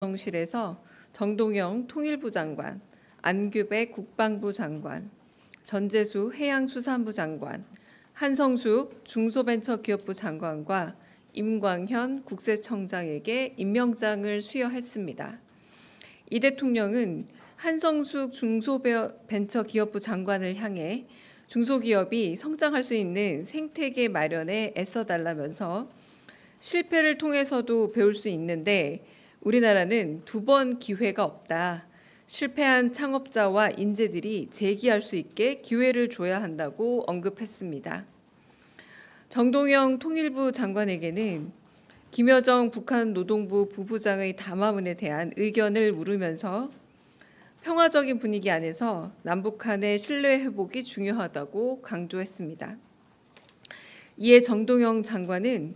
정실에서 정동영 통일부 장관, 안규백 국방부 장관, 전재수 해양수산부 장관, 한성숙 중소벤처기업부 장관과 임광현 국세청장에게 임명장을 수여했습니다. 이 대통령은 한성숙 중소벤처기업부 장관을 향해 중소기업이 성장할 수 있는 생태계 마련에 애써달라면서 실패를 통해서도 배울 수 있는데 우리나라는 두 번 기회가 없다. 실패한 창업자와 인재들이 재기할 수 있게 기회를 줘야 한다고 언급했습니다. 정동영 통일부 장관에게는 김여정 북한 노동부 부부장의 담화문에 대한 의견을 물으면서 평화적인 분위기 안에서 남북 간의 신뢰 회복이 중요하다고 강조했습니다. 이에 정동영 장관은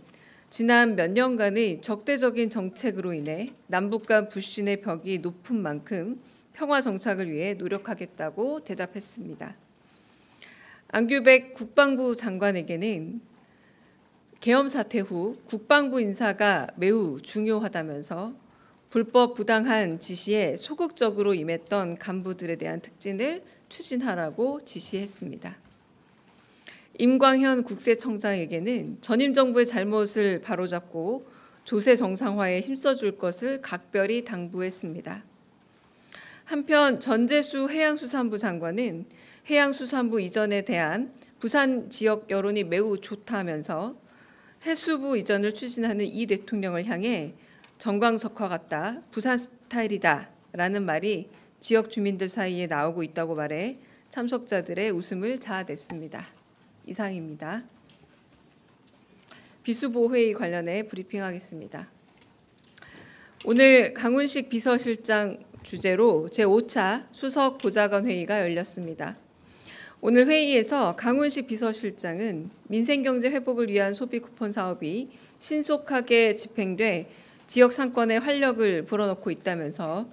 지난 몇 년간의 적대적인 정책으로 인해 남북 간 불신의 벽이 높은 만큼 평화 정착을 위해 노력하겠다고 대답했습니다. 안규백 국방부 장관에게는 계엄 사태 후 국방부 인사가 매우 중요하다면서 불법 부당한 지시에 소극적으로 임했던 간부들에 대한 특진을 추진하라고 지시했습니다. 임광현 국세청장에게는 전임 정부의 잘못을 바로잡고 조세 정상화에 힘써줄 것을 각별히 당부했습니다. 한편 전재수 해양수산부 장관은 해양수산부 이전에 대한 부산 지역 여론이 매우 좋다면서 해수부 이전을 추진하는 이 대통령을 향해 정광석화 같다, 부산 스타일이다 라는 말이 지역 주민들 사이에 나오고 있다고 말해 참석자들의 웃음을 자아냈습니다. 이상입니다. 비수보회의 관련해 브리핑하겠습니다. 오늘 강훈식 비서실장 주재로 제5차 수석 보좌관 회의가 열렸습니다. 오늘 회의에서 강훈식 비서실장은 민생경제 회복을 위한 소비 쿠폰 사업이 신속하게 집행돼 지역 상권에 활력을 불어넣고 있다면서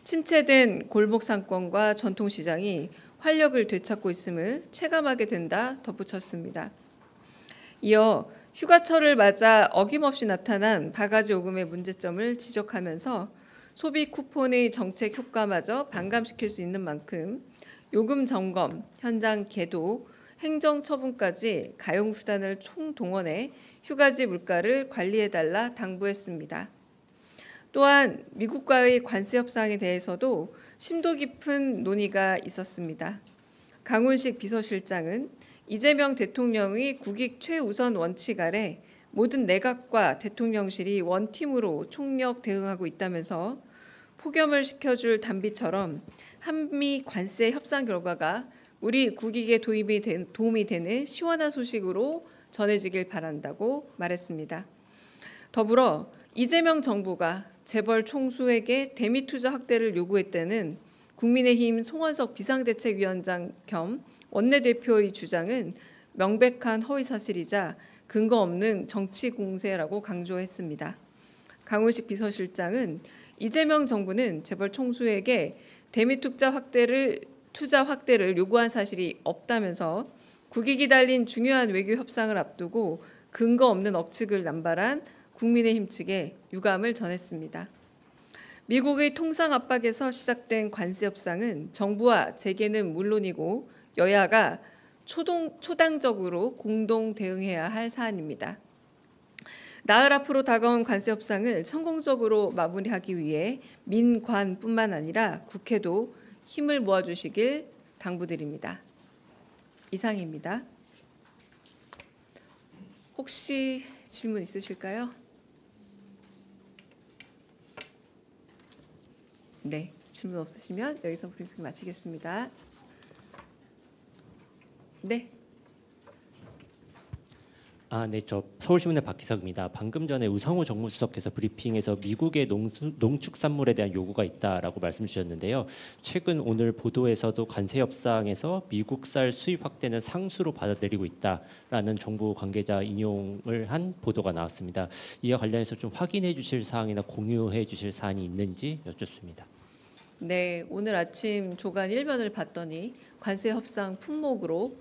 침체된 골목 상권과 전통시장이 활력을 되찾고 있음을 체감하게 된다 덧붙였습니다. 이어 휴가철을 맞아 어김없이 나타난 바가지 요금의 문제점을 지적하면서 소비 쿠폰의 정책 효과마저 반감시킬 수 있는 만큼 요금 점검, 현장 계도, 행정 처분까지 가용수단을 총동원해 휴가지 물가를 관리해달라 당부했습니다. 또한 미국과의 관세 협상에 대해서도 심도 깊은 논의가 있었습니다. 강훈식 비서실장은 이재명 대통령의 국익 최우선 원칙 아래 모든 내각과 대통령실이 원팀으로 총력 대응하고 있다면서 폭염을 식혀줄 단비처럼 한미 관세 협상 결과가 우리 국익에 도움이 되는 시원한 소식으로 전해지길 바란다고 말했습니다. 더불어 이재명 정부가 재벌 총수에게 대미 투자 확대를 요구했다는 국민의힘 송원석 비상대책위원장 겸 원내대표의 주장은 명백한 허위사실이자 근거 없는 정치 공세라고 강조했습니다. 강훈식 비서실장은 이재명 정부는 재벌 총수에게 대미 투자 확대를 요구한 사실이 없다면서 국익이 달린 중요한 외교 협상을 앞두고 근거 없는 억측을 남발한 국민의힘 측에 유감을 전했습니다. 미국의 통상 압박에서 시작된 관세 협상은 정부와 재계는 물론이고 여야가 초당적으로 공동 대응해야 할 사안입니다. 나흘 앞으로 다가온 관세 협상을 성공적으로 마무리하기 위해 민관뿐만 아니라 국회도 힘을 모아주시길 당부드립니다. 이상입니다. 혹시 질문 있으실까요? 네, 질문 없으시면 여기서 브리핑 마치겠습니다. 네. 네, 저 서울신문의 박기석입니다. 방금 전에 우상호 정무수석께서 브리핑에서 미국의 농축산물에 대한 요구가 있다라고 말씀 주셨는데요. 최근 오늘 보도에서도 관세 협상에서 미국쌀 수입 확대는 상수로 받아들이고 있다라는 정부 관계자 인용을 한 보도가 나왔습니다. 이와 관련해서 좀 확인해 주실 사항이나 공유해 주실 사안이 있는지 여쭙습니다. 네, 오늘 아침 조간 1면을 봤더니 관세 협상 품목으로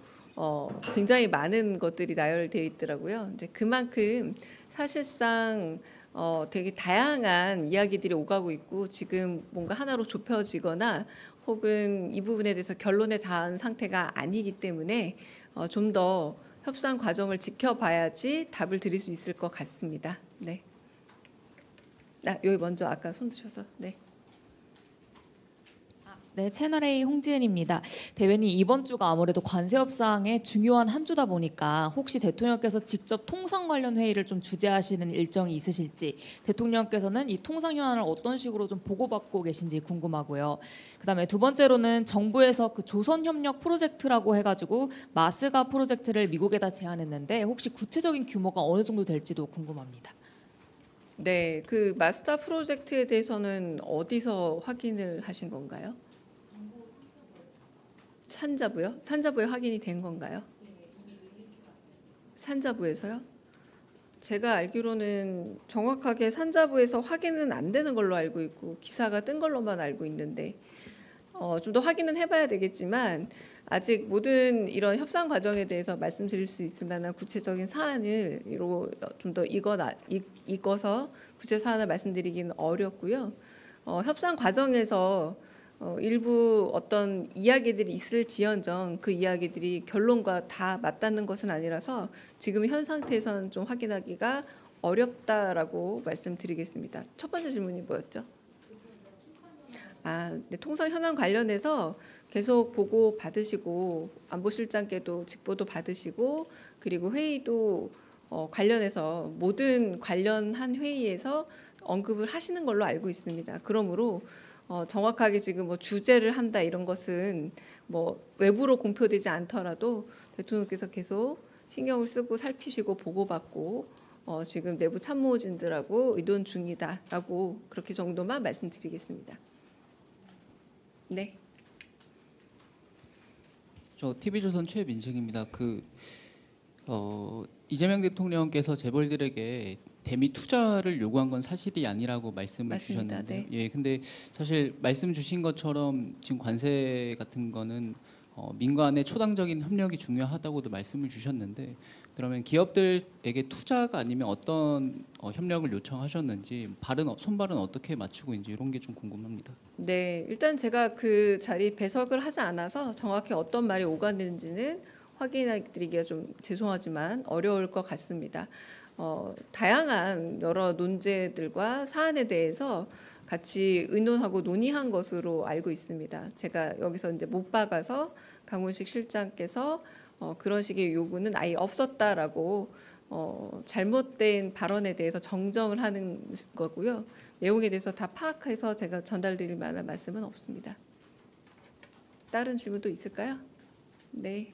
굉장히 많은 것들이 나열되어 있더라고요. 이제 그만큼 사실상 되게 다양한 이야기들이 오가고 있고 지금 뭔가 하나로 좁혀지거나 혹은 이 부분에 대해서 결론에 닿은 상태가 아니기 때문에 좀 더 협상 과정을 지켜봐야지 답을 드릴 수 있을 것 같습니다. 네. 여기 먼저 아까 손 드셔서 네. 네, 채널A 홍지은입니다. 대변인 이번 주가 아무래도 관세 협상의 중요한 한 주다 보니까 혹시 대통령께서 직접 통상 관련 회의를 좀 주재하시는 일정이 있으실지, 대통령께서는 이 통상 현안을 어떤 식으로 좀 보고받고 계신지 궁금하고요. 그다음에 두 번째로는 정부에서 그 조선 협력 프로젝트라고 해가지고 마스가 프로젝트를 미국에다 제안했는데 혹시 구체적인 규모가 어느 정도 될지도 궁금합니다. 네, 그 마스터 프로젝트에 대해서는 어디서 확인을 하신 건가요? 산자부요? 산자부에 확인이 된 건가요? 산자부에서요? 제가 알기로는 정확하게 산자부에서 확인은 안 되는 걸로 알고 있고 기사가 뜬 걸로만 알고 있는데 좀 더 확인은 해봐야 되겠지만 아직 모든 이런 협상 과정에 대해서 말씀드릴 수 있을 만한 구체적인 사안을 좀 더 읽어서 구체 사안을 말씀드리기는 어렵고요. 협상 과정에서 일부 어떤 이야기들이 있을지언정 그 이야기들이 결론과 다 맞닿는 것은 아니라서 지금 현 상태에서는 좀 확인하기가 어렵다라고 말씀드리겠습니다. 첫 번째 질문이 뭐였죠? 네, 통상 현안 관련해서 계속 보고 받으시고 안보실장께도 직보도 받으시고 그리고 회의도 관련해서 모든 관련한 회의에서 언급을 하시는 걸로 알고 있습니다. 그러므로 정확하게 지금 뭐 주재를 한다 이런 것은 뭐 외부로 공표되지 않더라도 대통령께서 계속 신경을 쓰고 살피시고 보고받고 지금 내부 참모진들하고 의논 중이다라고 그렇게 정도만 말씀드리겠습니다. 네. 저 TV조선 최민식입니다. 이재명 대통령께서 재벌들에게 대미 투자를 요구한 건 사실이 아니라고 말씀을 맞습니다. 주셨는데, 네. 예, 근데 사실 말씀 주신 것처럼 지금 관세 같은 거는 민간의 초당적인 협력이 중요하다고도 말씀을 주셨는데, 그러면 기업들에게 투자가 아니면 어떤 협력을 요청하셨는지 손발은 어떻게 맞추고 있는지 이런 게 좀 궁금합니다. 네, 일단 제가 그 자리 배석을 하지 않아서 정확히 어떤 말이 오갔는지는 확인해드리기가 좀 죄송하지만 어려울 것 같습니다. 다양한 여러 논제들과 사안에 대해서 같이 의논하고 논의한 것으로 알고 있습니다. 제가 여기서 이제 못 박아서 강훈식 실장께서 그런 식의 요구는 아예 없었다라고 잘못된 발언에 대해서 정정을 하는 거고요. 내용에 대해서 다 파악해서 제가 전달드릴 만한 말씀은 없습니다. 다른 질문도 있을까요? 네.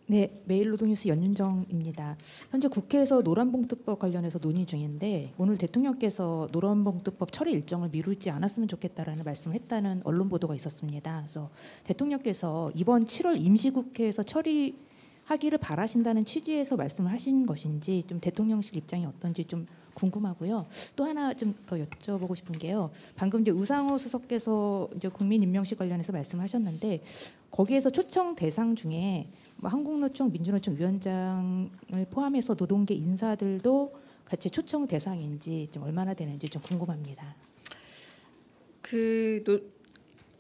네, 매일노동뉴스 연윤정입니다. 현재 국회에서 노란봉투법 관련해서 논의 중인데 오늘 대통령께서 노란봉투법 처리 일정을 미루지 않았으면 좋겠다라는 말씀을 했다는 언론 보도가 있었습니다. 그래서 대통령께서 이번 7월 임시국회에서 처리하기를 바라신다는 취지에서 말씀을 하신 것인지 좀 대통령실 입장이 어떤지 좀 궁금하고요. 또 하나 좀 더 여쭤보고 싶은 게요. 방금 이제 우상호 수석께서 이제 국민임명식 관련해서 말씀하셨는데 거기에서 초청 대상 중에 한국노총, 민주노총 위원장을 포함해서 노동계 인사들도 같이 초청 대상인지 좀 얼마나 되는지 좀 궁금합니다.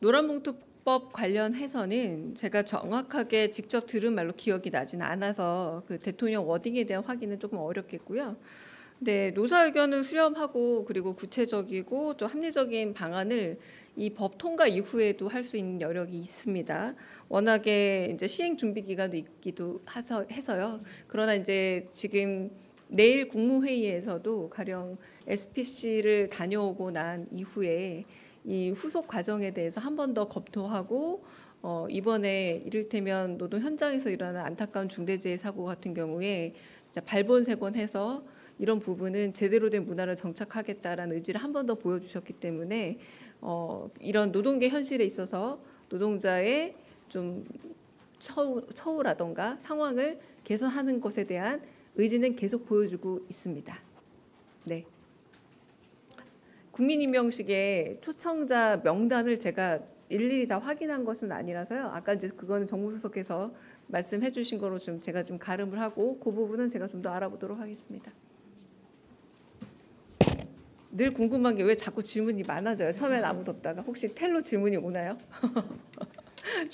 노란봉투법 관련해서는 제가 정확하게 직접 들은 말로 기억이 나지는 않아서 그 대통령 워딩에 대한 확인은 조금 어렵겠고요. 네, 노사 의견을 수렴하고 그리고 구체적이고 또 합리적인 방안을 이 법 통과 이후에도 할 수 있는 여력이 있습니다. 워낙에 이제 시행 준비 기간도 있기도 해서요. 그러나 이제 지금 내일 국무회의에서도 가령 SPC를 다녀오고 난 이후에 이 후속 과정에 대해서 한 번 더 검토하고 이번에 이를테면 노동 현장에서 일어난 안타까운 중대재해 사고 같은 경우에 발본색원해서 이런 부분은 제대로 된 문화를 정착하겠다라는 의지를 한 번 더 보여주셨기 때문에 이런 노동계 현실에 있어서 노동자의 좀 처우라던가 상황을 개선하는 것에 대한 의지는 계속 보여주고 있습니다. 네. 국민임명식의 초청자 명단을 제가 일일이 다 확인한 것은 아니라서요. 아까 이제 그거는 정무수석께서 말씀해 주신 거로 좀 제가 좀 가름을 하고 그 부분은 제가 좀 더 알아보도록 하겠습니다. 늘 궁금한 게 왜 자꾸 질문이 많아져요. 처음엔 아무도 없다가 혹시 텔로 질문이 오나요?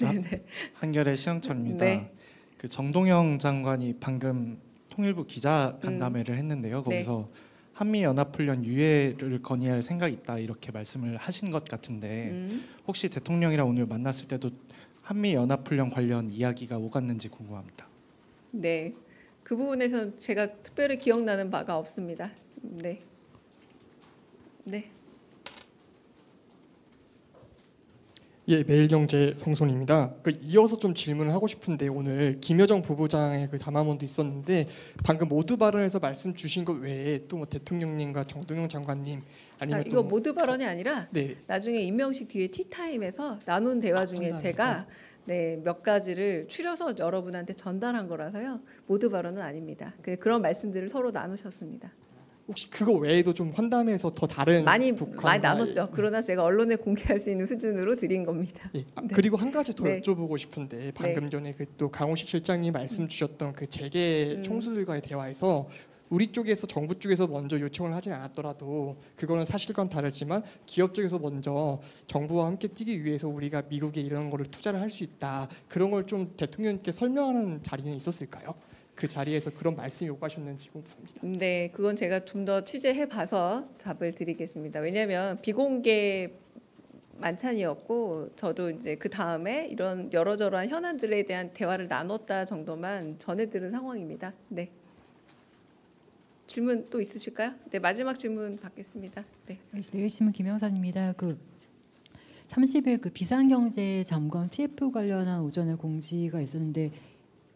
네. 한겨레 시영철입니다. 네. 그 정동영 장관이 방금 통일부 기자 간담회를 했는데요. 거기서 한미 연합훈련 유예를 건의할 생각이 있다 이렇게 말씀을 하신 것 같은데 혹시 대통령이랑 오늘 만났을 때도 한미 연합훈련 관련 이야기가 오갔는지 궁금합니다. 네, 그 부분에서는 제가 특별히 기억나는 바가 없습니다. 네, 네. 예, 매일경제 성손입니다. 이어서 좀 질문을 하고 싶은데 오늘 김여정 부부장의 그 담화문도 있었는데 방금 모두 발언에서 말씀 주신 것 외에 또 뭐 대통령님과 정동영 장관님 아니면 이거 모두 발언이 아니라 네, 나중에 임명식 뒤에 티타임에서 나눈 대화 중에 제가 몇 가지를 추려서 여러분한테 전달한 거라서요. 모두 발언은 아닙니다. 그런 말씀들을 서로 나누셨습니다. 혹시 그거 외에도 좀 환담에서 더 다른 많이 북한과의- 나눴죠. 그러나 제가 언론에 공개할 수 있는 수준으로 드린 겁니다. 예. 그리고 한 가지 더 네. 여쭤보고 싶은데 방금 전에 그 또 강훈식 실장님 말씀 주셨던 그 재계 총수들과의 대화에서 우리 쪽에서 정부 쪽에서 먼저 요청을 하진 않았더라도 그거는 사실과는 다르지만 기업 쪽에서 먼저 정부와 함께 뛰기 위해서 우리가 미국에 이런 거를 투자를 할 수 있다 그런 걸 좀 대통령님께 설명하는 자리는 있었을까요? 그 자리에서 그런 말씀이 오가셨는지 궁금합니다. 네, 그건 제가 좀 더 취재해 봐서 답을 드리겠습니다. 왜냐하면 비공개 만찬이었고 저도 이제 그 다음에 이런 여러저러한 현안들에 대한 대화를 나눴다 정도만 전해 들은 상황입니다. 네. 질문 또 있으실까요? 네, 마지막 질문 받겠습니다. 네. 내일신문 김영선입니다. 30일 그 비상경제 점검 TF 관련한 오전에 공지가 있었는데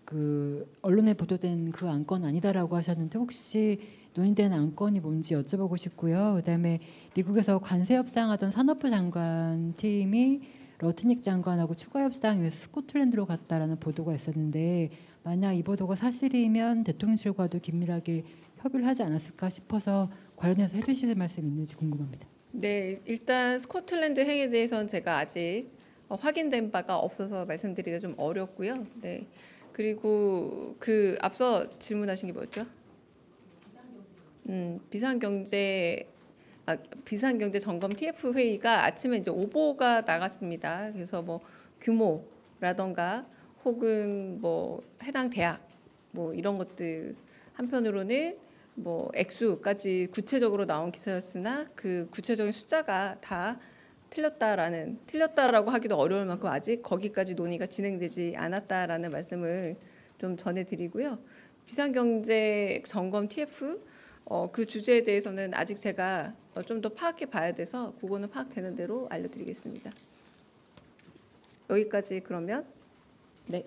그 언론에 보도된 그 안건 아니다라고 하셨는데 혹시 논의된 안건이 뭔지 여쭤보고 싶고요. 그다음에 미국에서 관세 협상하던 산업부 장관 팀이 러트닉 장관하고 추가 협상 위해서 스코틀랜드로 갔다라는 보도가 있었는데 만약 이 보도가 사실이면 대통령실과도 긴밀하게 협의를 하지 않았을까 싶어서 관련해서 해주실 말씀 있는지 궁금합니다. 네, 일단 스코틀랜드 행에 대해서는 제가 아직 확인된 바가 없어서 말씀드리기가 좀 어렵고요. 네. 그리고 그 앞서 질문하신 게 뭐였죠? 비상경제 점검 TF 회의가 아침에 이제 오보가 나갔습니다. 그래서 뭐 규모라던가 혹은 뭐 해당 대학 뭐 이런 것들 한편으로는 뭐 액수까지 구체적으로 나온 기사였으나 그 구체적인 숫자가 다 틀렸다라고 하기도 어려울 만큼 아직 거기까지 논의가 진행되지 않았다라는 말씀을 좀 전해드리고요. 비상경제 점검 TF 그 주제에 대해서는 아직 제가 좀 더 파악해 봐야 돼서 그거는 파악되는 대로 알려드리겠습니다. 여기까지 그러면 네.